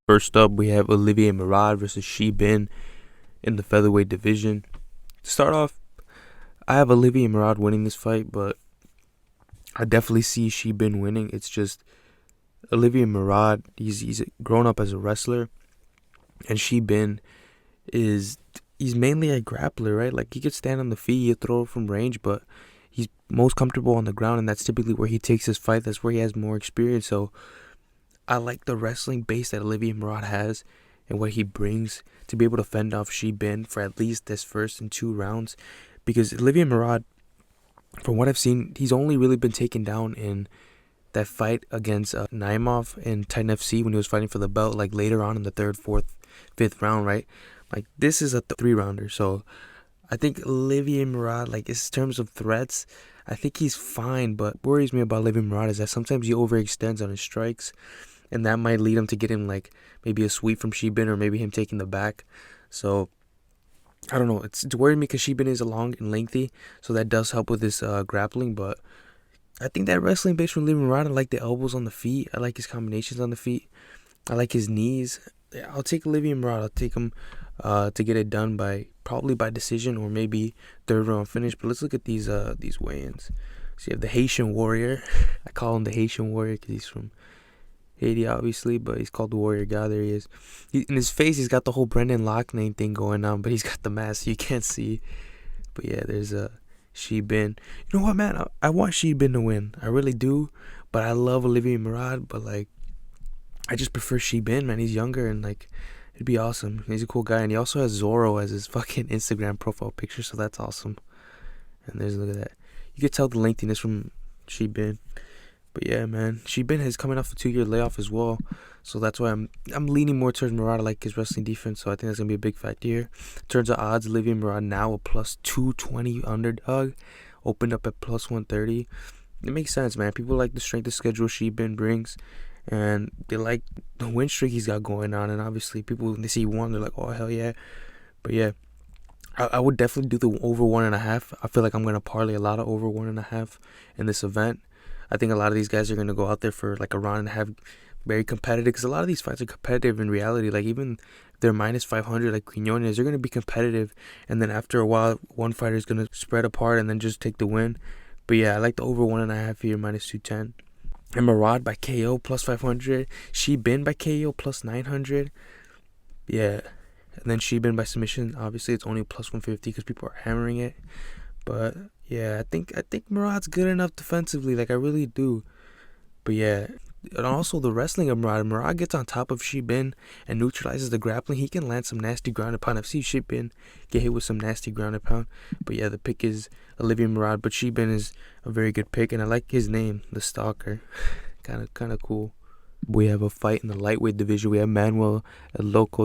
First up, we have Olivier Murad versus Qhui Bin in the featherweight division. To start off, I have Olivier Murad winning this fight, but I definitely see Qhui Bin winning. It's just Olivier Murad, he's grown up as a wrestler, and Qhui Bin he's mainly a grappler, right? Like, he could stand on the feet, he throw from range, but he's most comfortable on the ground, and that's typically where he takes his fight. That's where he has more experience. So I like the wrestling base that Olivier Murad has and what he brings to be able to fend off Qhui Bin for at least this first and 2 rounds. Because Olivier Murad, from what I've seen, he's only really been taken down in that fight against Naimov in Titan FC when he was fighting for the belt, like later on in the 3rd, 4th, 5th round, right? Like, this is a 3-rounder. So I think Olivier Murad, like, in terms of threats, I think he's fine. But what worries me about Olivier Murad is that sometimes he overextends on his strikes, and that might lead him to get him, like, maybe a sweep from Qhui Bin or maybe him taking the back. So I don't know. It's worrying me because Qhui Bin is long and lengthy, so that does help with his grappling. But I think that wrestling base from Olivier Murad, I like the elbows on the feet. I like his combinations on the feet. I like his knees. I'll take Olivier Murad. I'll take him to get it done probably by decision or maybe 3rd round finish. But let's look at these weigh-ins. So you have the Haitian Warrior. I call him the Haitian Warrior because he's from Haiti, obviously, but he's called the Warrior God. There he is. In his face, he's got the whole Brendan Loughnane thing going on, but he's got the mask, so you can't see. But yeah, there's Qhui Bin. You know what, man? I want Qhui Bin to win. I really do. But I love Olivier Murad. But, like, I just prefer Qhui Bin, man. He's younger and, like, it'd be awesome. He's a cool guy. And he also has Zorro as his fucking Instagram profile picture, so that's awesome. And look at that. You could tell the lengthiness from Qhui Bin. But yeah, man, Qhui Bin is coming off a 2-year layoff as well, so that's why I'm leaning more towards Murad. I like his wrestling defense, so I think that's gonna be a big factor here. In terms of odds, Olivier Murad now a plus 220 underdog, opened up at plus 130. It makes sense, man. People like the strength of schedule Qhui Bin brings, and they like the win streak he's got going on. And obviously, people when they see 1, they're like, oh hell yeah. But yeah, I would definitely do the over 1.5. I feel like I'm gonna parlay a lot of over 1.5 in this event. I think a lot of these guys are going to go out there for like a round and have very competitive, because a lot of these fights are competitive in reality. Like, even if they're minus 500, like Quinonez, they're going to be competitive. And then after a while, one fighter is going to spread apart and then just take the win. But yeah, I like the over 1.5 here, minus 210. And Murad by KO plus 500. Qhui Bin by KO plus 900. Yeah. And then Qhui Bin by submission. Obviously, it's only plus 150 because people are hammering it. But yeah, I think Murad's good enough defensively. Like, I really do. But yeah, and also the wrestling of Murad. Murad gets on top of Qhui Bin and neutralizes the grappling. He can land some nasty ground and pound. I've seen Qhui Bin get hit with some nasty ground and pound. But yeah, the pick is Olivier Murad. But Qhui Bin is a very good pick, and I like his name, the Stalker. kind of cool. We have a fight in the lightweight division. We have Manuel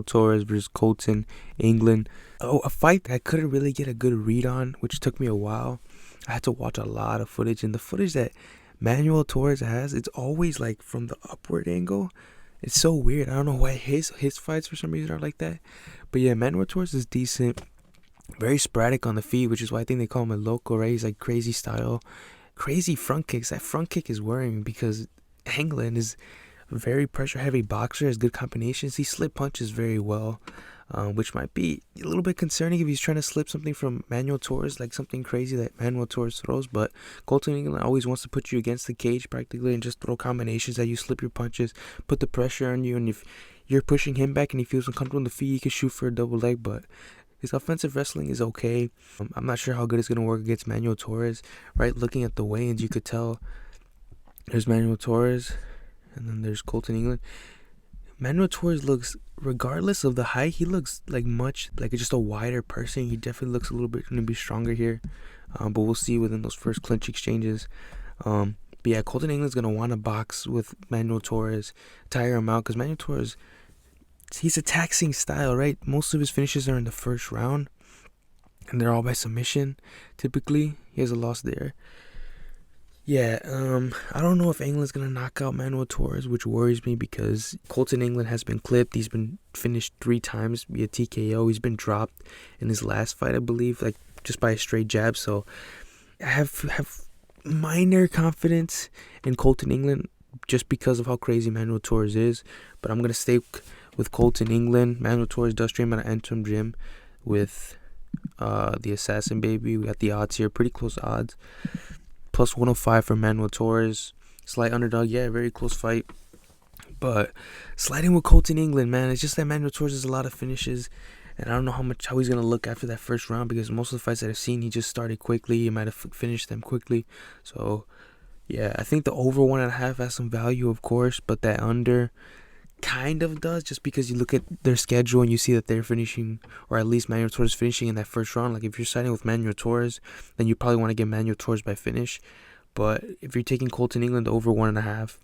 Torres versus Kolton, Englund. Oh, a fight that I couldn't really get a good read on, which took me a while. I had to watch a lot of footage, and the footage that Manuel Torres has, it's always like from the upward angle. It's so weird. I don't know why his fights for some reason are like that. But yeah, Manuel Torres is decent. Very sporadic on the feet, which is why I think they call him a loco, right? He's like crazy style. Crazy front kicks. That front kick is worrying me because Englund is a very pressure-heavy boxer, has good combinations. He slip punches very well, which might be a little bit concerning if he's trying to slip something from Manuel Torres, like something crazy that Manuel Torres throws. But Kolton Englund always wants to put you against the cage practically and just throw combinations that you slip your punches, put the pressure on you, and if you're pushing him back and he feels uncomfortable on the feet, he can shoot for a double leg. But his offensive wrestling is okay. I'm not sure how good it's going to work against Manuel Torres, right? Looking at the weigh-ins, you could tell there's Manuel Torres, and then there's Kolton Englund. Manuel Torres looks, regardless of the height, he looks like much like just a wider person. He definitely looks a little bit going to be stronger here, but we'll see within those first clinch exchanges. But yeah, Kolton Englund's going to want to box with Manuel Torres, tire him out, because Manuel Torres, he's a taxing style, right? Most of his finishes are in the first round, and they're all by submission. Typically, he has a loss there. Yeah, I don't know if Englund's going to knock out Manuel Torres, which worries me because Kolton Englund has been clipped. He's been finished 3 times via TKO. He's been dropped in his last fight, I believe, like just by a straight jab. So I have minor confidence in Kolton Englund, just because of how crazy Manuel Torres is. But I'm going to stay with Kolton, Englund. Manuel Torres does stream at an Entum gym with the Assassin Baby. We got the odds here, pretty close odds. Plus 105 for Manuel Torres. Slight underdog, yeah, very close fight. But sliding with Kolton, Englund, man, it's just that Manuel Torres has a lot of finishes. And I don't know how he's going to look after that first round, because most of the fights that I've seen, he just started quickly. He might have finished them quickly. So, yeah, I think the over 1.5 has some value, of course, but that under kind of does, just because you look at their schedule and you see that they're finishing, or at least Manuel Torres finishing in that first round. Like, if you're siding with Manuel Torres, then you probably want to get Manuel Torres by finish. But if you're taking Kolton, Englund, over 1.5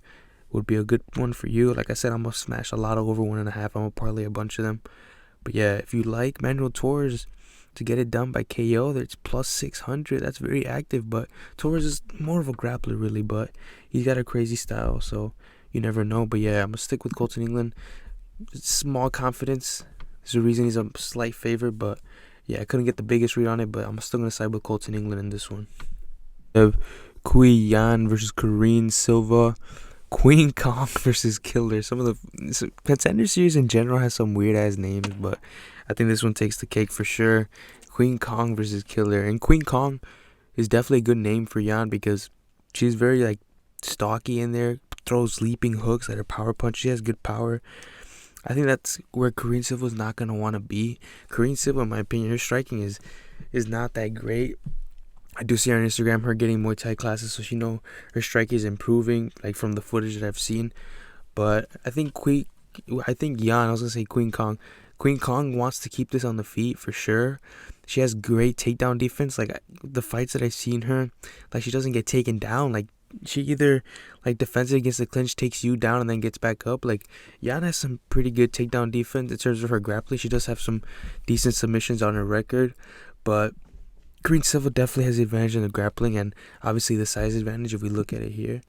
would be a good one for you. Like I said, I'm going to smash a lot of over 1.5. I'm going to parlay a bunch of them. But yeah, if you like Manuel Torres to get it done by KO, that's plus 600. That's very active. But Torres is more of a grappler, really. But he's got a crazy style, so you never know. But yeah, I'm going to stick with Kolton, Englund. Small confidence. There's a reason he's a slight favorite. But yeah, I couldn't get the biggest read on it. But I'm still going to side with Kolton, Englund in this one. We have Qhui versus Karine, Silva. Queen Kong versus Killer. Some of the Contender series in general has some weird ass names, but I think this one takes the cake for sure. Queen Kong versus Killer. And Queen Kong is definitely a good name for Jan, because she's very like stocky in there, throws leaping hooks that are power punch. She has good power. I think that's where Karine Silva is not gonna want to be. Karine Silva, in my opinion, her striking is not that great. I do see her on Instagram, her getting Muay Thai classes, so she know her strike is improving, like from the footage that I've seen. But I think Queen Kong. Queen Kong wants to keep this on the feet for sure. She has great takedown defense. Like, the fights that I've seen her, like, she doesn't get taken down. Like, she either like defends it against the clinch, takes you down, and then gets back up. Like, Jan has some pretty good takedown defense in terms of her grappling. She does have some decent submissions on her record, but Karine Silva definitely has the advantage in the grappling, and obviously the size advantage if we look at it here.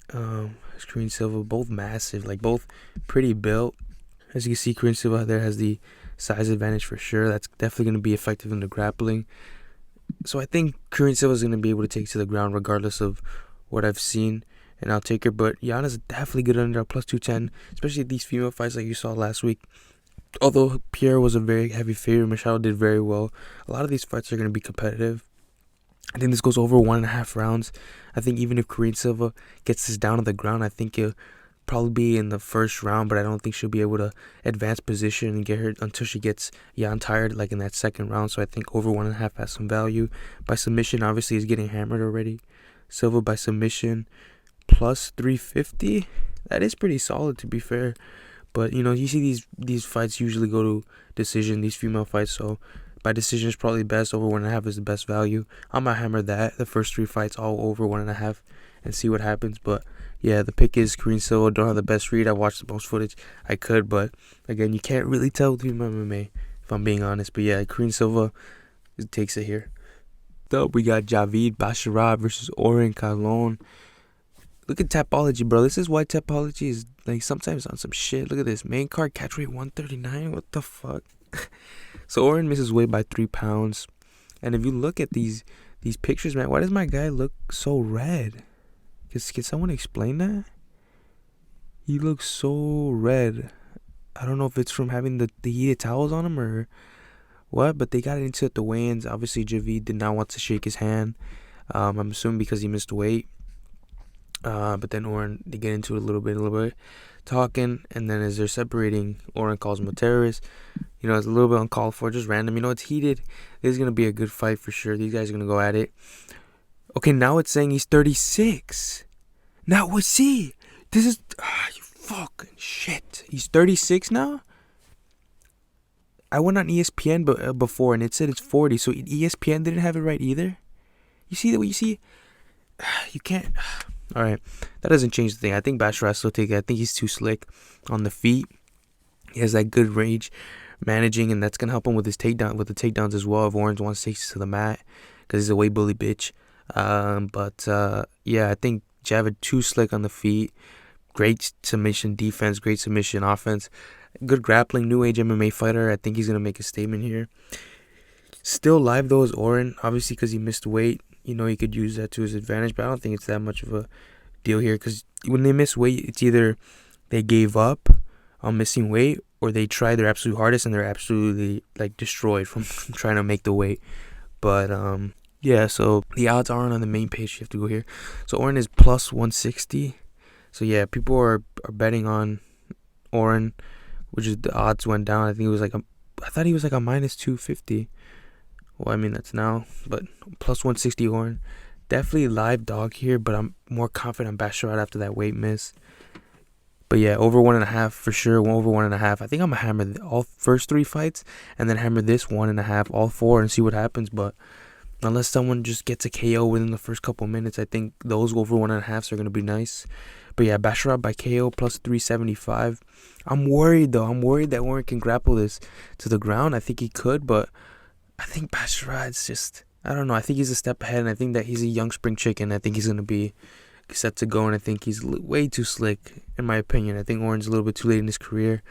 Karine Silva, both massive, like both pretty built. As you can see, Karine Silva there has the size advantage for sure. That's definitely going to be effective in the grappling. So I think Karine Silva is going to be able to take to the ground regardless of what I've seen, and I'll take her. But Jan is definitely good under plus 210, especially these female fights like you saw last week. Although Pierre was a very heavy favorite, Michelle did very well. A lot of these fights are going to be competitive. I think this goes over 1.5 rounds. I think even if Karine Silva gets this down to the ground, I think it'll probably be in the first round, but I don't think she'll be able to advance position and get her until she gets Jan tired, like in that second round. So I think over 1.5 has some value. By submission, obviously, is getting hammered already. Silva by submission, plus 350. That is pretty solid, to be fair. But, you know, you see these fights usually go to decision, these female fights. So by decision is probably best. Over 1.5 is the best value. I'm going to hammer that. The first 3 fights all over 1.5 and see what happens. But, yeah, the pick is Karine Silva. Don't have the best read. I watched the most footage I could. But, again, you can't really tell with female MMA, if I'm being honest. But, yeah, Karine Silva takes it here. Up, we got Javid, Basharat versus Oron, Kahlon. Look at Tapology, bro. This is why Tapology is, like, sometimes on some shit. Look at this. Main card, catch rate 139. What the fuck? So, Oron misses weight by 3 pounds. And if you look at these pictures, man, why does my guy look so red? Can someone explain that? He looks so red. I don't know if it's from having the heated towels on him or what, but they got into it, the weigh-ins. Obviously, Javid did not want to shake his hand. I'm assuming because he missed weight. But then Oron, they get into it a little bit, talking, and then as they're separating, Oron calls him a terrorist. You know, it's a little bit uncalled for, just random. You know, it's heated. This is going to be a good fight for sure. These guys are going to go at it. Okay, now it's saying he's 36. Now, what's he? This is, you fucking shit. He's 36 now? I went on ESPN before, and it said it's 40, so ESPN didn't have it right either? You see that? What you see? You can't. All right, that doesn't change the thing. I think Basharat still take it. I think he's too slick on the feet. He has that good range managing, and that's gonna help him with his takedowns as well. If Oron wants to take to the mat, because he's a way bully bitch. Yeah, I think Javid too slick on the feet. Great submission defense, great submission offense. Good grappling, new age MMA fighter. I think he's gonna make a statement here. Still live though is Oron, obviously because he missed weight. You know, he could use that to his advantage, but I don't think it's that much of a deal here, because when they miss weight, it's either they gave up on missing weight or they tried their absolute hardest and they're absolutely like destroyed from trying to make the weight. But yeah, so the odds aren't on the main page. You have to go here. So Oron is plus 160. So yeah, people are betting on Oron, which is the odds went down. I think it was I thought he was like a minus 250. Well, I mean that's now, but plus 160 Oron. Definitely live dog here, but I'm more confident on Basharat after that weight miss. But yeah, over 1.5 for sure. Over 1.5. I think I'm gonna hammer all first 3 fights and then hammer this 1.5, all 4, and see what happens. But unless someone just gets a KO within the first couple minutes, I think those over 1.5s are gonna be nice. But yeah, Basharat by KO plus 375. I'm worried though. I'm worried that Oron can grapple this to the ground. I think he could, but I think Basharat's just, I don't know. I think he's a step ahead, and I think that he's a young spring chicken. I think he's going to be set to go, and I think he's way too slick, in my opinion. I think Oron's a little bit too late in his career.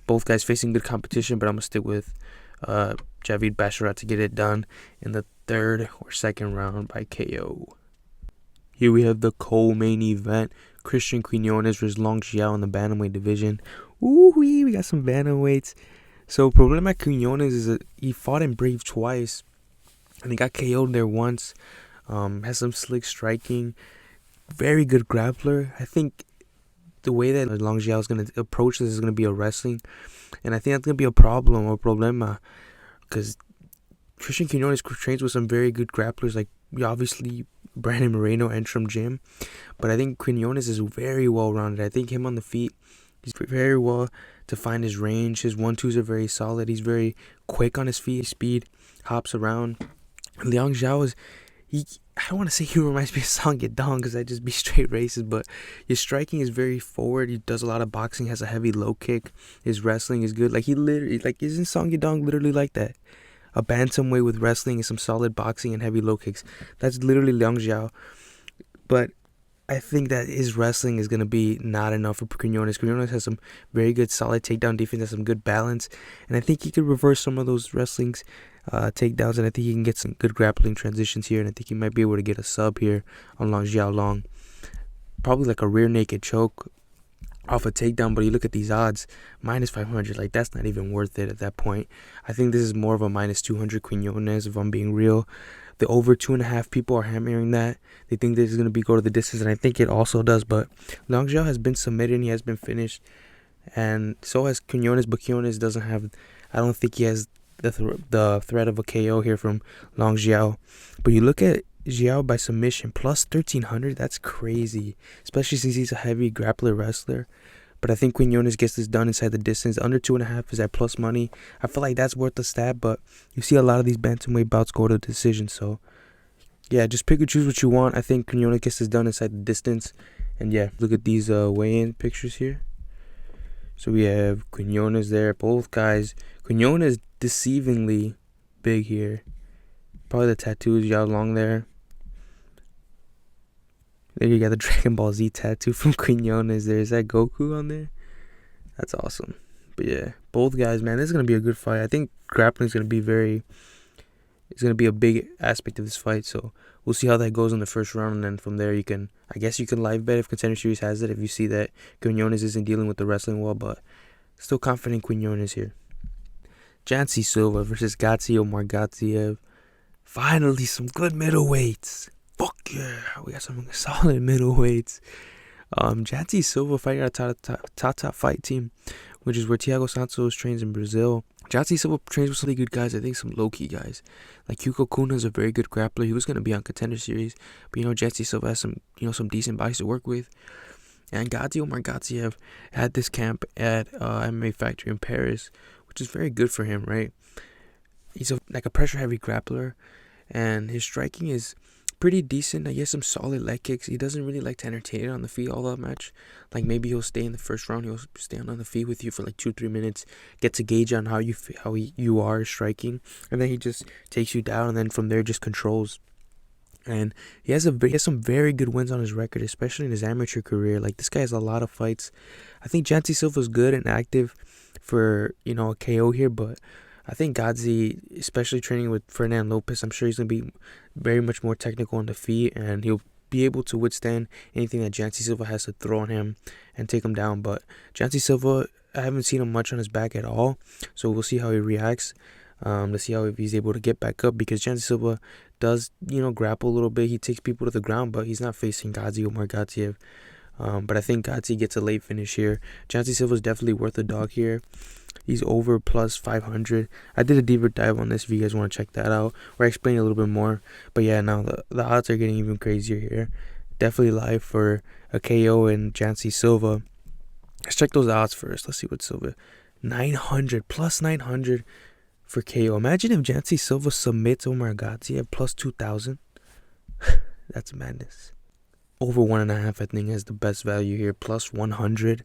Both guys facing good competition, but I'm going to stick with Javid Basharat to get it done in the 3rd or 2nd round by KO. Here we have the co-main event. Quinonez versus Xiao in the bantamweight division. Ooh-wee, we got some bantamweights. So, problem at Quinonez is that he fought in Brave twice, and he got KO'd there once. Has some slick striking, very good grappler. I think the way that Xiao is going to approach this is going to be a wrestling, and I think that's going to be a problem or problema, because Quinonez trains with some very good grapplers, like obviously Brandon Moreno and Trum Gym, but I think Quinonez is very well rounded. I think him on the feet, he's very well to find his range. His 1-2s are very solid. He's very quick on his feet. Speed, hops around. Xiao is, I don't want to say he reminds me of Song Yadong because I'd just be straight racist, but his striking is very forward. He does a lot of boxing, has a heavy low kick. His wrestling is good. Like, he literally, like, isn't Song Yadong literally like that? A bantamweight with wrestling and some solid boxing and heavy low kicks. That's literally Xiao. But I think that his wrestling is going to be not enough for Quinonez. Quinonez has some very good, solid takedown defense, has some good balance, and I think he could reverse some of those wrestlings, takedowns, and I think he can get some good grappling transitions here, and I think he might be able to get a sub here on Xiao Long. Probably like a rear naked choke off a takedown, but you look at these odds, minus 500, like that's not even worth it at that point. I think this is more of a minus 200 Quinonez, if I'm being real. The over 2.5 people are hammering that. They think this is going to go to the distance, and I think it also does. But Xiao has been submitted, and he has been finished, and so has Quinonez. But Quinonez doesn't have, I don't think he has the threat of a KO here from Xiao. But you look at Xiao by submission, plus 1,300, that's crazy, especially since he's a heavy grappler wrestler. But I think Quinonez gets this done inside the distance. Under 2.5 is at plus money. I feel like that's worth the stab, but you see a lot of these bantamweight bouts go to decision. So, yeah, just pick and choose what you want. I think Quinonez gets this done inside the distance. And, yeah, look at these weigh-in pictures here. So we have Quinonez there. Both guys. Quinonez deceivingly big here. Probably the tattoos, Yao Long there. There you got the Dragon Ball Z tattoo from Quinonez there. Is that Goku on there? That's awesome. But yeah, both guys, man, this is going to be a good fight. I think grappling is going to be it's going to be a big aspect of this fight. So we'll see how that goes in the first round. And then from there, you can live bet if Contender Series has it. If you see that Quinonez isn't dealing with the wrestling well, but still confident Quinonez here. Jansey Silva versus Gadzhi Omargahdziev. Finally, some good middleweights. Fuck yeah, we got some solid middleweights. Jansey Silva fighting our top fight team, which is where Thiago Santos trains in Brazil. Jansey Silva trains with some really good guys. I think some low-key guys. Like Hugo Kuna is a very good grappler. He was going to be on Contender Series. But, Jansey Silva has some decent bodies to work with. And Gadzhi Omargahdziev had this camp at MMA Factory in Paris, which is very good for him, right? He's a pressure-heavy grappler, and his striking is pretty decent. He has some solid leg kicks. He doesn't really like to entertain it on the feet all that much. Like, maybe he'll stay in the first round. He'll stand on the feet with you for like 2-3 minutes, get to gauge on how you are striking, and then he just takes you down, and then from there just controls. And he has some very good wins on his record, especially in his amateur career. Like, this guy has a lot of fights. I think Jansey Silva's good and active for a KO here, but I think Gadzhi, especially training with Fernand Lopez, I'm sure he's going to be very much more technical on the feet, and he'll be able to withstand anything that Jansey Silva has to throw on him and take him down. But Jansey Silva, I haven't seen him much on his back at all, so we'll see how he reacts. Let's see how if he's able to get back up, because Jansey Silva does, grapple a little bit. He takes people to the ground, but he's not facing Gadzhi or Omargahdziev. But I think Gadzhi gets a late finish here. Jansey Silva is definitely worth a dog here. He's over plus 500. I did a deeper dive on this if you guys want to check that out, where I explain a little bit more. But yeah, now the odds are getting even crazier here. Definitely live for a KO and Jansey Silva. Let's check those odds first. Let's see what Silva. 900, plus 900 for KO. Imagine if Jansey Silva submits Omargahdziev, plus 2,000. That's madness. Over 1.5, I think, has the best value here. Plus 100.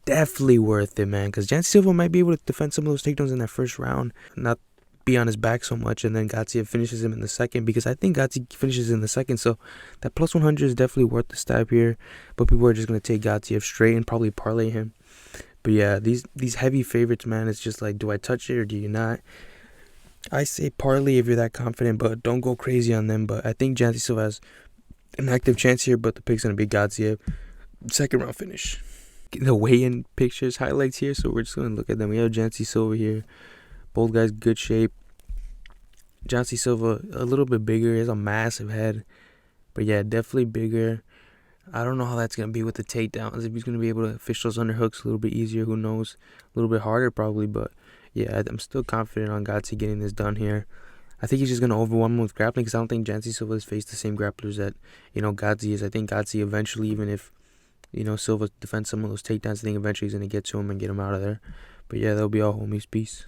Definitely worth it, man. Because Jansey Silva might be able to defend some of those takedowns in that first round. Not be on his back so much. And then Gadzhi finishes him in the second. Because I think Gadzhi finishes in the second. So that plus 100 is definitely worth the stab here. But people are just going to take Gadzhi straight and probably parlay him. But yeah, these heavy favorites, man, it's just like, do I touch it or do you not? I say parlay if you're that confident, but don't go crazy on them. But I think Jansey Silva has an active chance here, but the pick's going to be Gadzhi. Second round finish. The weigh-in pictures, highlights here, so we're just going to look at them. We have Jansey Silva here. Both guys good shape. Jansey Silva a little bit bigger. He has a massive head. But yeah, definitely bigger. I don't know how that's going to be with the takedowns. If he's going to be able to fish those underhooks a little bit easier, who knows? A little bit harder probably, but yeah, I'm still confident on Gadzhi getting this done here. I think he's just going to overwhelm him with grappling, because I don't think Jansey Silva has faced the same grapplers that, Gadzhi is. I think Gadzhi eventually, even if, Silva defends some of those takedowns, I think eventually he's going to get to him and get him out of there. But yeah, that'll be all, homies. Peace.